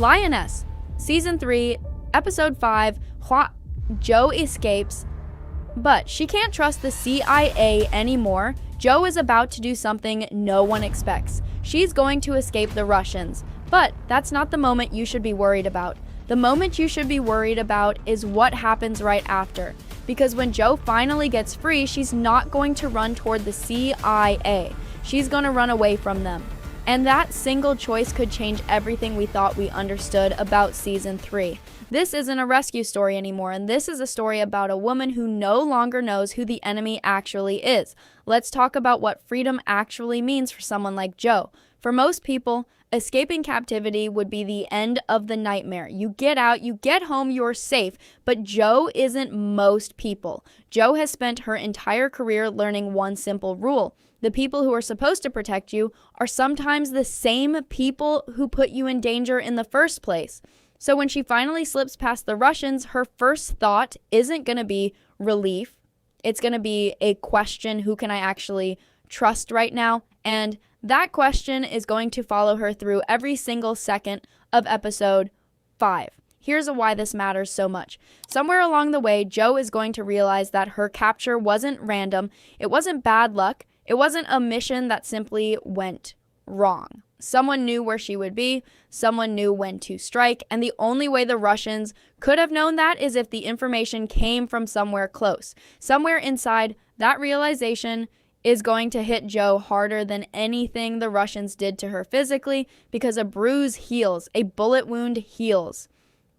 Lioness, Season 3, Episode 5, Joe escapes, but she can't trust the CIA anymore. Joe is about to do something no one expects. She's going to escape the Russians, but that's not the moment you should be worried about. The moment you should be worried about is what happens right after. Because when Joe finally gets free, she's not going to run toward the CIA. She's going to run away from them. And that single choice could change everything we thought we understood about Season 3. This isn't a rescue story anymore, and this is a story about a woman who no longer knows who the enemy actually is. Let's talk about what freedom actually means for someone like Joe. For most people, escaping captivity would be the end of the nightmare. You get out, you get home, you're safe. But Joe isn't most people. Joe has spent her entire career learning one simple rule. The people who are supposed to protect you are sometimes the same people who put you in danger in the first place. So when she finally slips past the Russians, her first thought isn't going to be relief. It's going to be a question, who can I actually trust right now? And that question is going to follow her through every single second of episode 5. Here's why this matters so much. Somewhere along the way, Joe is going to realize that her capture wasn't random. It wasn't bad luck. It wasn't a mission that simply went wrong. Someone knew where she would be, someone knew when to strike, and the only way the Russians could have known that is if the information came from somewhere close. Somewhere inside, that realization is going to hit Joe harder than anything the Russians did to her physically, because a bruise heals, a bullet wound heals.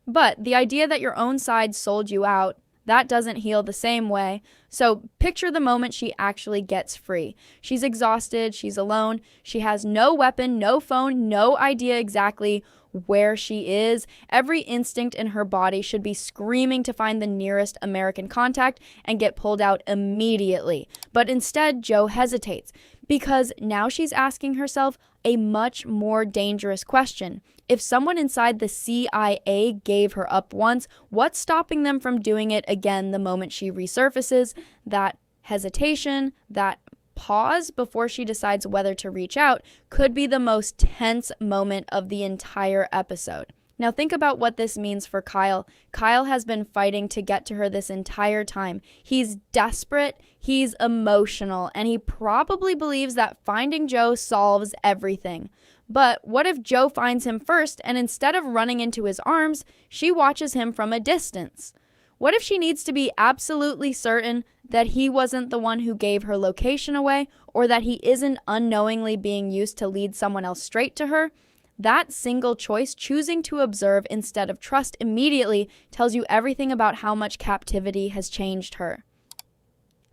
But the idea that your own side sold you out, that doesn't heal the same way. So picture the moment she actually gets free. She's exhausted, she's alone, she has no weapon, no phone, no idea exactly where she is. Every instinct in her body should be screaming to find the nearest American contact and get pulled out immediately. But instead, Joe hesitates because now she's asking herself a much more dangerous question. If someone inside the CIA gave her up once, what's stopping them from doing it again the moment she resurfaces? That hesitation, that pause before she decides whether to reach out, could be the most tense moment of the entire episode. Now think about what this means for Kyle. Kyle has been fighting to get to her this entire time. He's desperate, he's emotional, and he probably believes that finding Joe solves everything. But what if Joe finds him first, and instead of running into his arms, she watches him from a distance? What if she needs to be absolutely certain that he wasn't the one who gave her location away, or that he isn't unknowingly being used to lead someone else straight to her? That single choice, choosing to observe instead of trust immediately, tells you everything about how much captivity has changed her.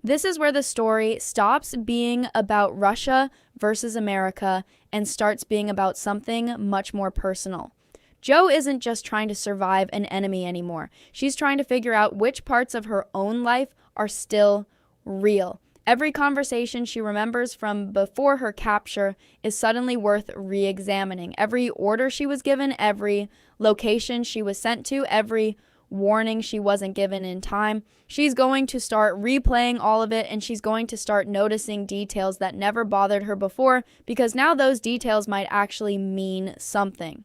This is where the story stops being about Russia versus America and starts being about something much more personal. Joe isn't just trying to survive an enemy anymore. She's trying to figure out which parts of her own life are still real. Every conversation she remembers from before her capture is suddenly worth re-examining. Every order she was given, every location she was sent to, every warning she wasn't given in time. She's going to start replaying all of it, and she's going to start noticing details that never bothered her before, because now those details might actually mean something.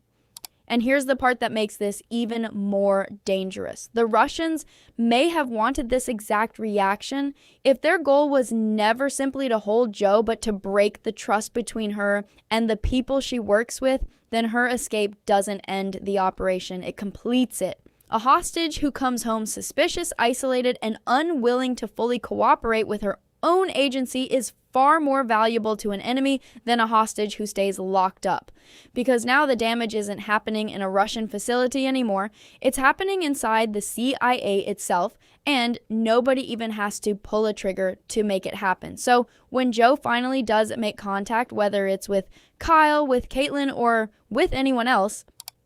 And here's the part that makes this even more dangerous. The Russians may have wanted this exact reaction if their goal was never simply to hold Joe, but to break the trust between her and the people she works with. Then her escape doesn't end the operation, it completes it. A hostage who comes home suspicious, isolated, and unwilling to fully cooperate with her own agency is far more valuable to an enemy than a hostage who stays locked up. Because now the damage isn't happening in a Russian facility anymore, it's happening inside the CIA itself, and nobody even has to pull a trigger to make it happen. So when Joe finally does make contact, whether it's with Kyle, with Caitlin, or with anyone else,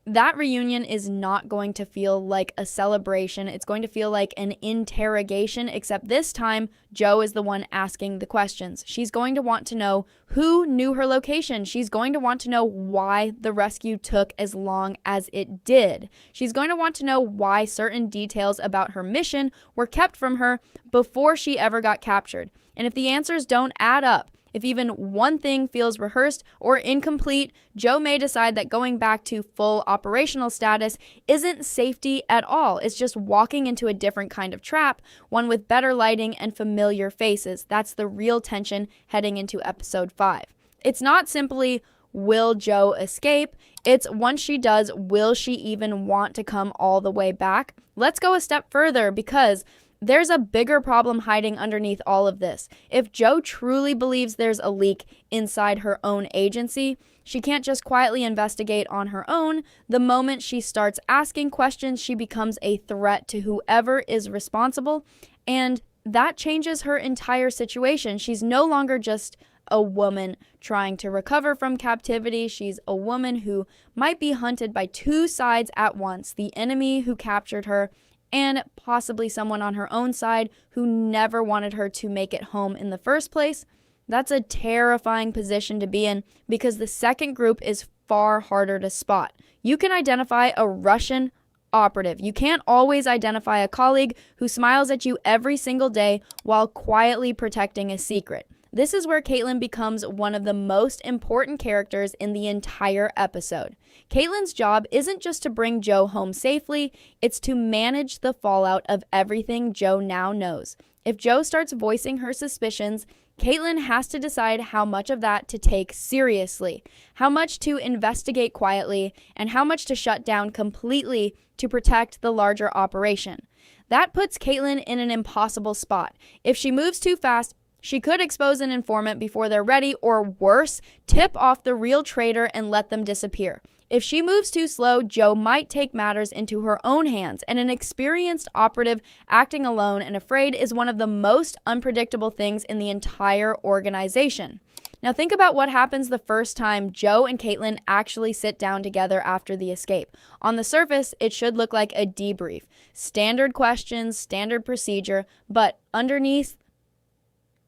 that reunion is not going to feel like a celebration. It's going to feel like an interrogation, except this time, Joe is the one asking the questions. She's going to want to know who knew her location. She's going to want to know why the rescue took as long as it did. She's going to want to know why certain details about her mission were kept from her before she ever got captured. And if the answers don't add up, If even one thing feels rehearsed or incomplete, Joe may decide that going back to full operational status isn't safety at all. It's just walking into a different kind of trap, one with better lighting and familiar faces. That's the real tension heading into episode 5. It's not simply, will Joe escape? It's, once she does, will she even want to come all the way back? Let's go a step further, because there's a bigger problem hiding underneath all of this. If Joe truly believes there's a leak inside her own agency, she can't just quietly investigate on her own. The moment she starts asking questions, she becomes a threat to whoever is responsible, and that changes her entire situation. She's no longer just a woman trying to recover from captivity. She's a woman who might be hunted by two sides at once: the enemy who captured her, and possibly someone on her own side who never wanted her to make it home in the first place. That's a terrifying position to be in, because the second group is far harder to spot. You can identify a Russian operative. You can't always identify a colleague who smiles at you every single day while quietly protecting a secret. This is where Caitlin becomes one of the most important characters in the entire episode. Caitlin's job isn't just to bring Joe home safely, it's to manage the fallout of everything Joe now knows. If Joe starts voicing her suspicions, Caitlin has to decide how much of that to take seriously, how much to investigate quietly, and how much to shut down completely to protect the larger operation. That puts Caitlin in an impossible spot. If she moves too fast, she could expose an informant before they're ready, or worse, tip off the real traitor and let them disappear. If she moves too slow, Joe might take matters into her own hands, and an experienced operative acting alone and afraid is one of the most unpredictable things in the entire organization. Now think about what happens the first time Joe and Caitlin actually sit down together after the escape. On the surface, it should look like a debrief. Standard questions, standard procedure, but underneath,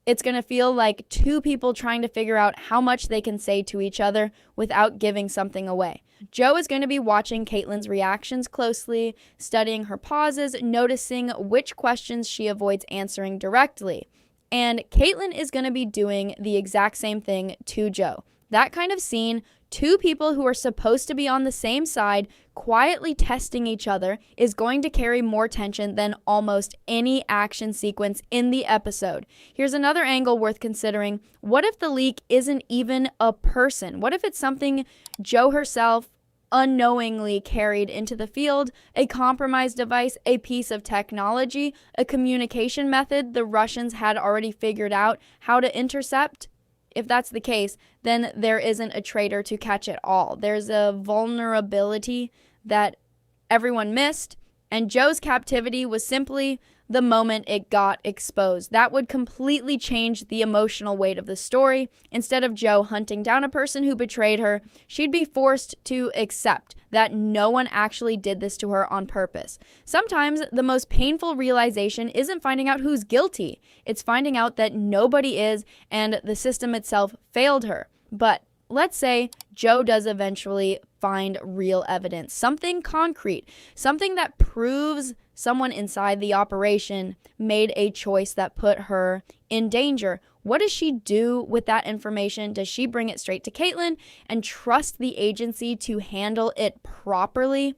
it's going to feel like two people trying to figure out how much they can say to each other without giving something away. Joe is going to be watching Caitlin's reactions closely, studying her pauses, noticing which questions she avoids answering directly. And Caitlin is going to be doing the exact same thing to Joe. That kind of scene, two people who are supposed to be on the same side, quietly testing each other, is going to carry more tension than almost any action sequence in the episode. Here's another angle worth considering. What if the leak isn't even a person? What if it's something Joe herself unknowingly carried into the field, a compromised device, a piece of technology, a communication method the Russians had already figured out how to intercept? If that's the case, then there isn't a traitor to catch it all. There's a vulnerability that everyone missed, and Joe's captivity was simply the moment it got exposed. That would completely change the emotional weight of the story. Instead of Joe hunting down a person who betrayed her, she'd be forced to accept that no one actually did this to her on purpose. Sometimes the most painful realization isn't finding out who's guilty. It's finding out that nobody is, and the system itself failed her. But let's say Joe does eventually find real evidence, something concrete, something that proves someone inside the operation made a choice that put her in danger. What does she do with that information? Does she bring it straight to Caitlin and trust the agency to handle it properly?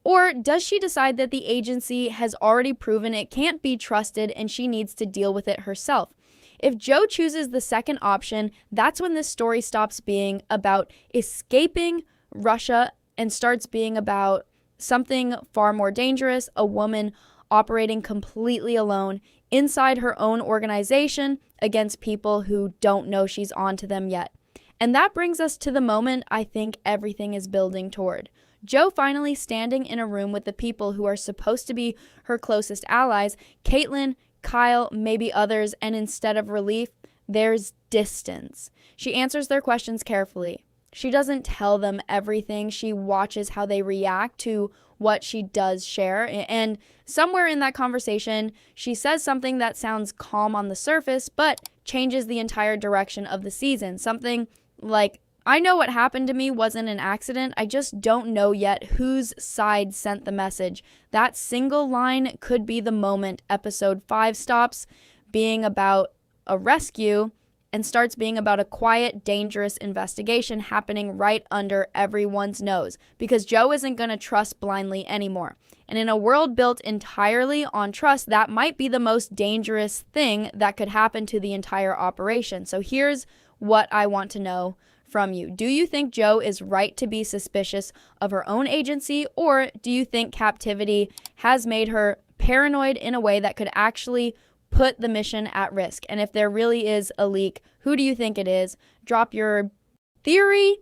Or does she decide that the agency has already proven it can't be trusted and she needs to deal with it herself? If Joe chooses the second option, that's when this story stops being about escaping Russia and starts being about something far more dangerous, a woman operating completely alone inside her own organization against people who don't know she's onto them yet. And that brings us to the moment I think everything is building toward. Joe finally standing in a room with the people who are supposed to be her closest allies, Caitlin, Kyle, maybe others, and instead of relief, there's distance. She answers their questions carefully. She doesn't tell them everything. She watches how they react to what she does share. And somewhere in that conversation, she says something that sounds calm on the surface, but changes the entire direction of the season. Something like, I know what happened to me wasn't an accident. I just don't know yet whose side sent the message. That single line could be the moment episode 5 stops being about a rescue and starts being about a quiet, dangerous investigation happening right under everyone's nose because Joe isn't going to trust blindly anymore. And in a world built entirely on trust, that might be the most dangerous thing that could happen to the entire operation. So here's what I want to know from you. Do you think Joe is right to be suspicious of her own agency, or do you think captivity has made her paranoid in a way that could actually put the mission at risk? And if there really is a leak, who do you think it is? Drop your theory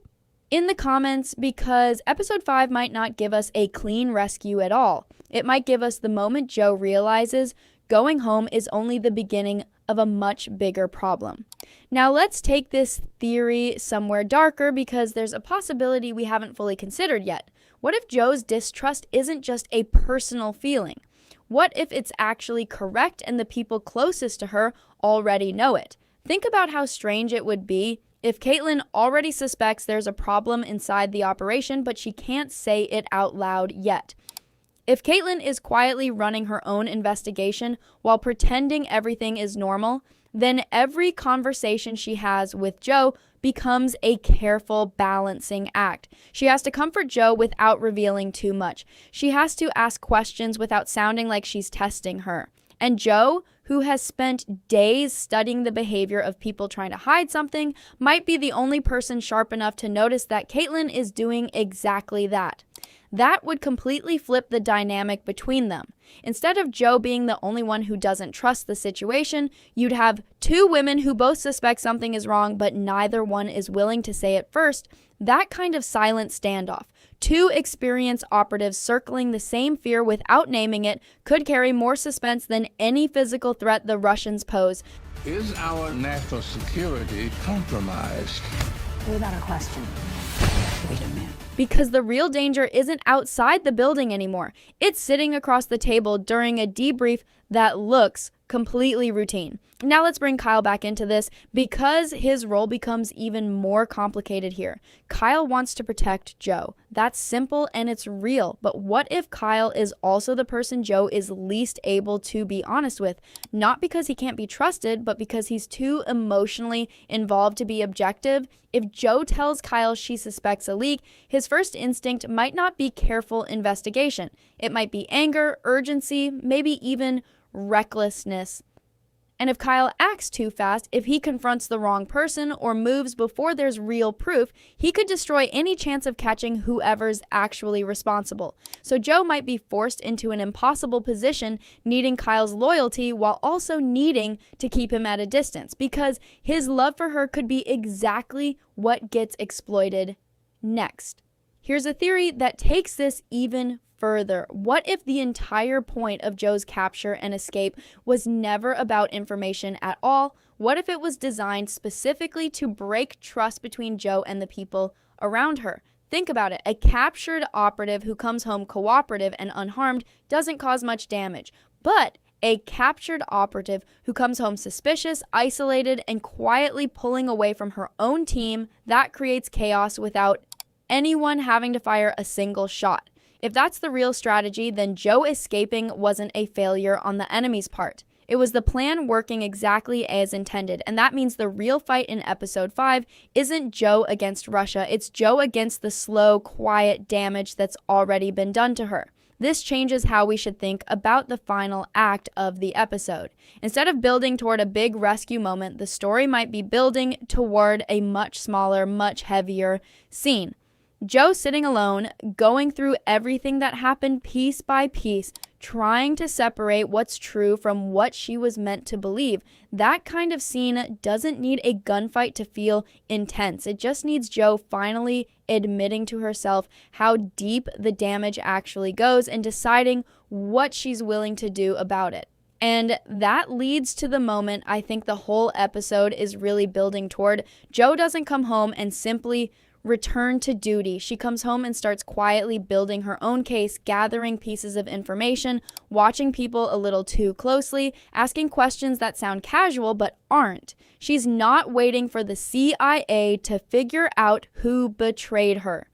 in the comments, because episode 5 might not give us a clean rescue at all. It might give us the moment Joe realizes going home is only the beginning of a much bigger problem. Now let's take this theory somewhere darker, because there's a possibility we haven't fully considered yet. What if Joe's distrust isn't just a personal feeling? What if it's actually correct and the people closest to her already know it? Think about how strange it would be if Caitlin already suspects there's a problem inside the operation, but she can't say it out loud yet. If Caitlin is quietly running her own investigation while pretending everything is normal, then every conversation she has with Joe becomes a careful balancing act. She has to comfort Joe without revealing too much. She has to ask questions without sounding like she's testing her. And Joe, who has spent days studying the behavior of people trying to hide something, might be the only person sharp enough to notice that Caitlin is doing exactly that. That would completely flip the dynamic between them. Instead of Joe being the only one who doesn't trust the situation, you'd have two women who both suspect something is wrong, but neither one is willing to say it first. That kind of silent standoff, two experienced operatives circling the same fear without naming it, could carry more suspense than any physical threat the Russians pose. Is our national security compromised? Without a question. Wait a minute. Because the real danger isn't outside the building anymore. It's sitting across the table during a debrief that looks completely routine. Now let's bring Kyle back into this, because his role becomes even more complicated here. Kyle wants to protect Joe. That's simple and it's real. But what if Kyle is also the person Joe is least able to be honest with? Not because he can't be trusted, but because he's too emotionally involved to be objective. If Joe tells Kyle she suspects a leak, his first instinct might not be careful investigation. It might be anger, urgency, maybe even recklessness. And if Kyle acts too fast, if he confronts the wrong person or moves before there's real proof, he could destroy any chance of catching whoever's actually responsible. So Joe might be forced into an impossible position, needing Kyle's loyalty while also needing to keep him at a distance, because his love for her could be exactly what gets exploited next. Here's a theory that takes this even further. What if the entire point of Joe's capture and escape was never about information at all? What if it was designed specifically to break trust between Joe and the people around her? Think about it. A captured operative who comes home cooperative and unharmed doesn't cause much damage. But a captured operative who comes home suspicious, isolated, and quietly pulling away from her own team, that creates chaos without anyone having to fire a single shot. If that's the real strategy, then Joe escaping wasn't a failure on the enemy's part. It was the plan working exactly as intended, and that means the real fight in episode 5 isn't Joe against Russia, it's Joe against the slow, quiet damage that's already been done to her. This changes how we should think about the final act of the episode. Instead of building toward a big rescue moment, the story might be building toward a much smaller, much heavier scene. Joe sitting alone, going through everything that happened piece by piece, trying to separate what's true from what she was meant to believe. That kind of scene doesn't need a gunfight to feel intense. It just needs Joe finally admitting to herself how deep the damage actually goes and deciding what she's willing to do about it. And that leads to the moment I think the whole episode is really building toward. Joe doesn't come home and simply return to duty. She comes home and starts quietly building her own case, gathering pieces of information, watching people a little too closely, asking questions that sound casual but aren't. She's not waiting for the CIA to figure out who betrayed her.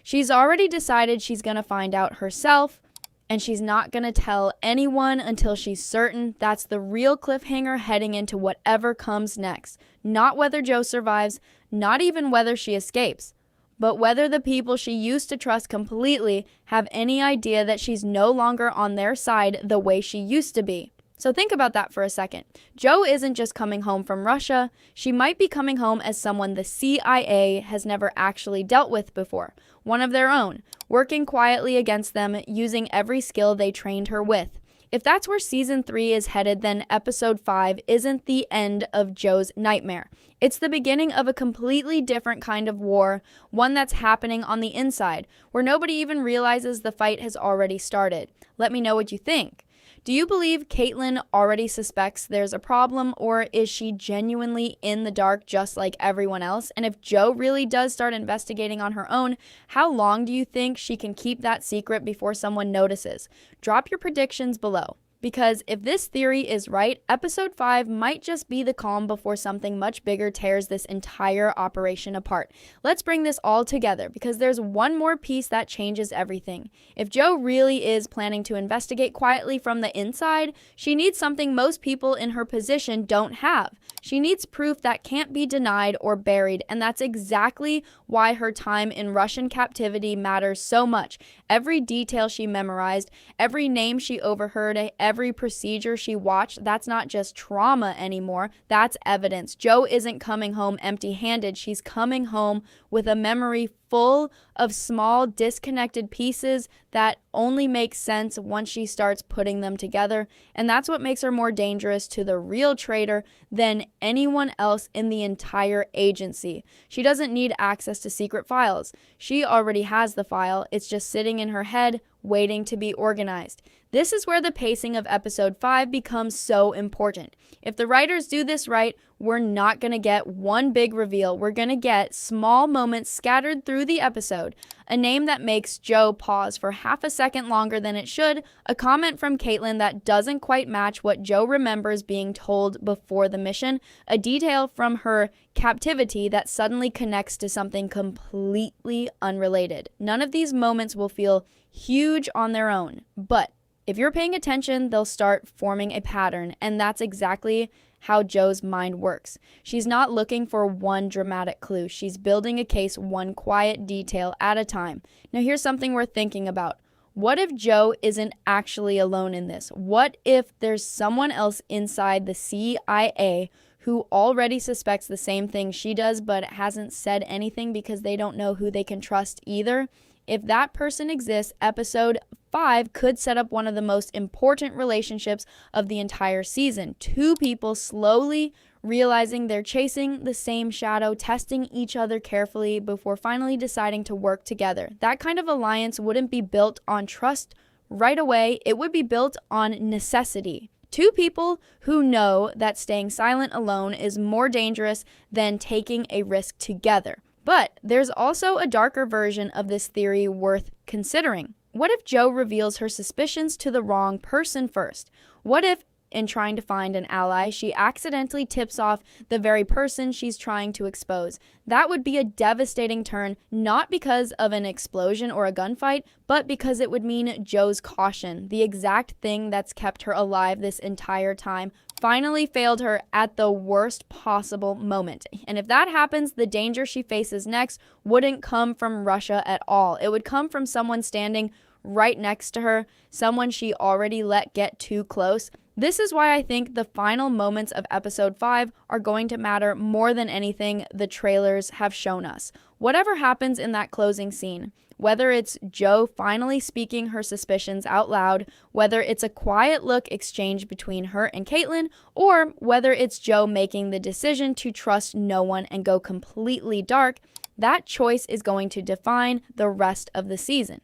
She's already decided she's going to find out herself, and she's not going to tell anyone until she's certain. That's the real cliffhanger heading into whatever comes next. Not whether Jo survives, not even whether she escapes, but whether the people she used to trust completely have any idea that she's no longer on their side the way she used to be. So think about that for a second. Jo isn't just coming home from Russia. She might be coming home as someone the CIA has never actually dealt with before. One of their own, working quietly against them, using every skill they trained her with. If that's where season 3 is headed, then episode 5 isn't the end of Jo's nightmare. It's the beginning of a completely different kind of war, one that's happening on the inside, where nobody even realizes the fight has already started. Let me know what you think. Do you believe Caitlin already suspects there's a problem, or is she genuinely in the dark just like everyone else? And if Jo really does start investigating on her own, how long do you think she can keep that secret before someone notices? Drop your predictions below. Because if this theory is right, episode 5 might just be the calm before something much bigger tears this entire operation apart. Let's bring this all together, because there's one more piece that changes everything. If Jo really is planning to investigate quietly from the inside, she needs something most people in her position don't have. She needs proof that can't be denied or buried, and that's exactly why her time in Russian captivity matters so much. Every detail she memorized, every name she overheard, every procedure she watched, that's not just trauma anymore, that's evidence. Jo isn't coming home empty-handed. She's coming home with a memory full of small, disconnected pieces that only make sense once she starts putting them together. And that's what makes her more dangerous to the real traitor than anyone else in the entire agency. She doesn't need access to secret files. She already has the file. It's just sitting in her head, waiting to be organized. This is where the pacing of episode 5 becomes so important. If the writers do this right, we're not going to get one big reveal. We're going to get small moments scattered through the episode. A name that makes Jo pause for half a second longer than it should. A comment from Caitlin that doesn't quite match what Jo remembers being told before the mission. A detail from her captivity that suddenly connects to something completely unrelated. None of these moments will feel huge on their own, but if you're paying attention, they'll start forming a pattern, and that's exactly how Jo's mind works. She's not looking for one dramatic clue. She's building a case one quiet detail at a time. Now here's something worth thinking about. What if Jo isn't actually alone in this? What if there's someone else inside the CIA who already suspects the same thing she does but hasn't said anything because they don't know who they can trust either? If that person exists, episode 5 could set up one of the most important relationships of the entire season. Two people slowly realizing they're chasing the same shadow, testing each other carefully before finally deciding to work together. That kind of alliance wouldn't be built on trust right away. It would be built on necessity. Two people who know that staying silent alone is more dangerous than taking a risk together. But there's also a darker version of this theory worth considering. What if Jo reveals her suspicions to the wrong person first? What if, in trying to find an ally, she accidentally tips off the very person she's trying to expose? That would be a devastating turn, not because of an explosion or a gunfight, but because it would mean Jo's caution, the exact thing that's kept her alive this entire time, finally failed her at the worst possible moment. And if that happens, the danger she faces next wouldn't come from Russia at all. It would come from someone standing right next to her, someone she already let get too close. This is why I think the final moments of episode 5 are going to matter more than anything the trailers have shown us. Whatever happens in that closing scene, whether it's Jo finally speaking her suspicions out loud, whether it's a quiet look exchange between her and Caitlin, or whether it's Jo making the decision to trust no one and go completely dark, that choice is going to define the rest of the season.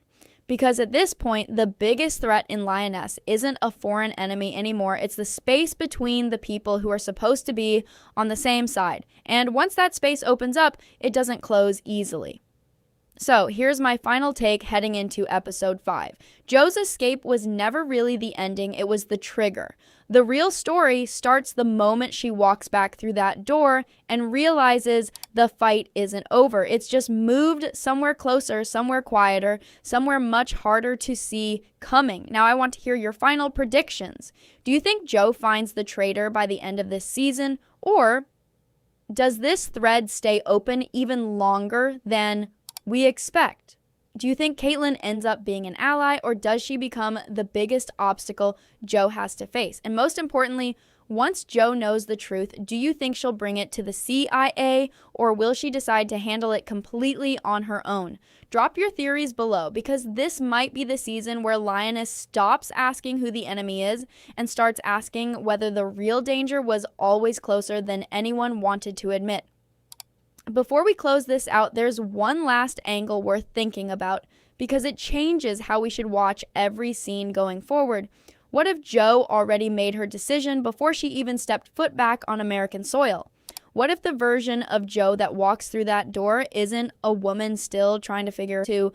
Because at this point, the biggest threat in Lioness isn't a foreign enemy anymore. It's the space between the people who are supposed to be on the same side. And once that space opens up, it doesn't close easily. So here's my final take heading into episode 5. Joe's escape was never really the ending, it was the trigger. The real story starts the moment she walks back through that door and realizes the fight isn't over. It's just moved somewhere closer, somewhere quieter, somewhere much harder to see coming. Now I want to hear your final predictions. Do you think Joe finds the traitor by the end of this season, or does this thread stay open even longer than we expect? Do you think Caitlyn ends up being an ally, or does she become the biggest obstacle Joe has to face? And most importantly, once Joe knows the truth, do you think she'll bring it to the CIA, or will she decide to handle it completely on her own? Drop your theories below, because this might be the season where Lioness stops asking who the enemy is and starts asking whether the real danger was always closer than anyone wanted to admit. Before we close this out, there's one last angle worth thinking about, because it changes how we should watch every scene going forward. What if Joe already made her decision before she even stepped foot back on American soil? What if the version of Joe that walks through that door isn't a woman still trying to figure to